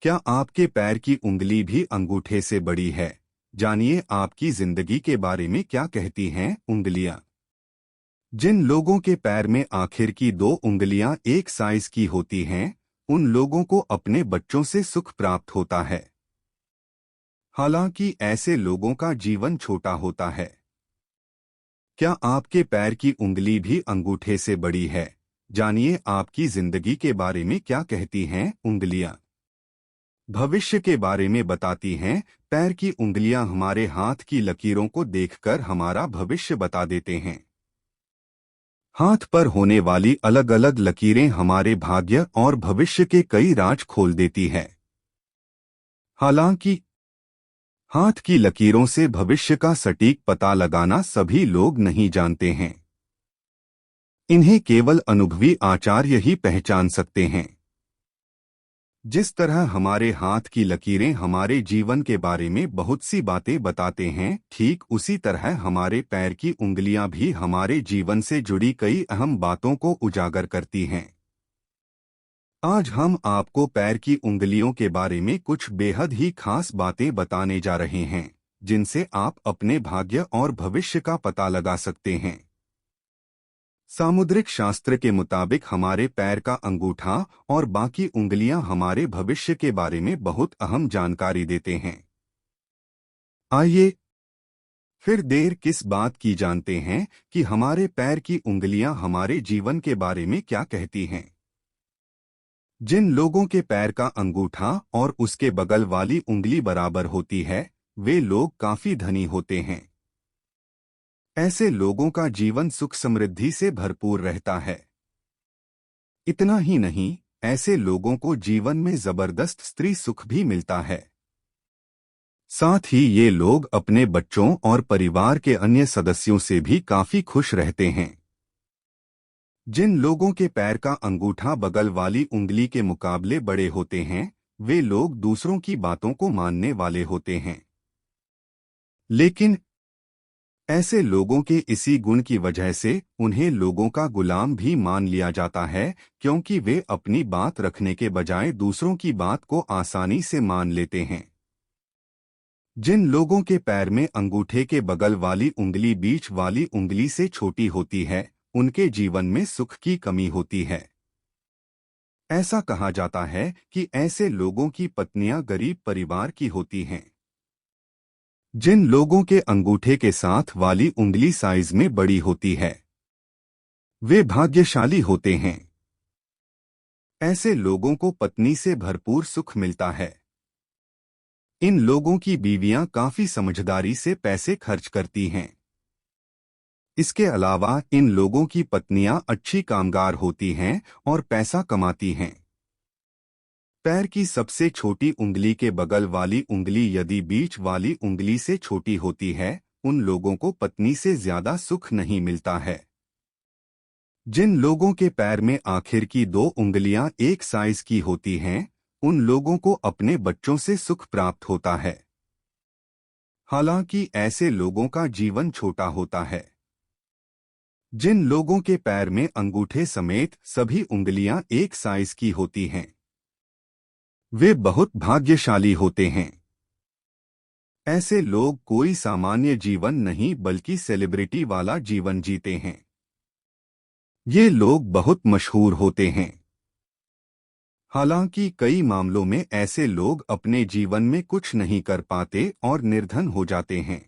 क्या आपके पैर की उंगली भी अंगूठे से बड़ी है? जानिए आपकी जिंदगी के बारे में क्या कहती हैं उंगलियां। जिन लोगों के पैर में आखिर की दो उंगलियां एक साइज की होती हैं, उन लोगों को अपने बच्चों से सुख प्राप्त होता है। हालांकि ऐसे लोगों का जीवन छोटा होता है। क्या आपके पैर की उंगली भी अंगूठे से बड़ी है? जानिए आपकी जिंदगी के बारे में क्या कहती हैं उंगलियां। भविष्य के बारे में बताती हैं। पैर की उंगलियां हमारे हाथ की लकीरों को देखकर हमारा भविष्य बता देते हैं। हाथ पर होने वाली अलग अलग लकीरें हमारे भाग्य और भविष्य के कई राज खोल देती है। हालांकि हाथ की लकीरों से भविष्य का सटीक पता लगाना सभी लोग नहीं जानते हैं। इन्हें केवल अनुभवी आचार्य ही पहचान सकते हैं। जिस तरह हमारे हाथ की लकीरें हमारे जीवन के बारे में बहुत सी बातें बताते हैं, ठीक उसी तरह हमारे पैर की उंगलियां भी हमारे जीवन से जुड़ी कई अहम बातों को उजागर करती हैं। आज हम आपको पैर की उंगलियों के बारे में कुछ बेहद ही खास बातें बताने जा रहे हैं, जिनसे आप अपने भाग्य और भविष्य का पता लगा सकते हैं। सामुद्रिक शास्त्र के मुताबिक हमारे पैर का अंगूठा और बाकी उंगलियां हमारे भविष्य के बारे में बहुत अहम जानकारी देते हैं। आइए फिर देर किस बात की जानते हैं कि हमारे पैर की उंगलियां हमारे जीवन के बारे में क्या कहती हैं। जिन लोगों के पैर का अंगूठा और उसके बगल वाली उंगली बराबर होती है, वे लोग काफी धनी होते हैं। ऐसे लोगों का जीवन सुख समृद्धि से भरपूर रहता है। इतना ही नहीं, ऐसे लोगों को जीवन में जबरदस्त स्त्री सुख भी मिलता है। साथ ही ये लोग अपने बच्चों और परिवार के अन्य सदस्यों से भी काफी खुश रहते हैं। जिन लोगों के पैर का अंगूठा बगल वाली उंगली के मुकाबले बड़े होते हैं, वे लोग दूसरों की बातों को मानने वाले होते हैं। लेकिन ऐसे लोगों के इसी गुण की वजह से उन्हें लोगों का गुलाम भी मान लिया जाता है, क्योंकि वे अपनी बात रखने के बजाय दूसरों की बात को आसानी से मान लेते हैं। जिन लोगों के पैर में अंगूठे के बगल वाली उंगली बीच वाली उंगली से छोटी होती है, उनके जीवन में सुख की कमी होती है। ऐसा कहा जाता है कि ऐसे लोगों की पत्नियां गरीब परिवार की होती हैं। जिन लोगों के अंगूठे के साथ वाली उंगली साइज में बड़ी होती है, वे भाग्यशाली होते हैं। ऐसे लोगों को पत्नी से भरपूर सुख मिलता है। इन लोगों की बीवियां काफी समझदारी से पैसे खर्च करती हैं। इसके अलावा इन लोगों की पत्नियां अच्छी कामगार होती हैं और पैसा कमाती हैं। पैर की सबसे छोटी उंगली के बगल वाली उंगली यदि बीच वाली उंगली से छोटी होती है, उन लोगों को पत्नी से ज्यादा सुख नहीं मिलता है। जिन लोगों के पैर में आखिर की दो उंगलियां एक साइज की होती हैं, उन लोगों को अपने बच्चों से सुख प्राप्त होता है। हालांकि ऐसे लोगों का जीवन छोटा होता है। जिन लोगों के पैर में अंगूठे समेत सभी उंगलियां एक साइज की होती हैं, वे बहुत भाग्यशाली होते हैं। ऐसे लोग कोई सामान्य जीवन नहीं बल्कि सेलिब्रिटी वाला जीवन जीते हैं। ये लोग बहुत मशहूर होते हैं। हालांकि कई मामलों में ऐसे लोग अपने जीवन में कुछ नहीं कर पाते और निर्धन हो जाते हैं।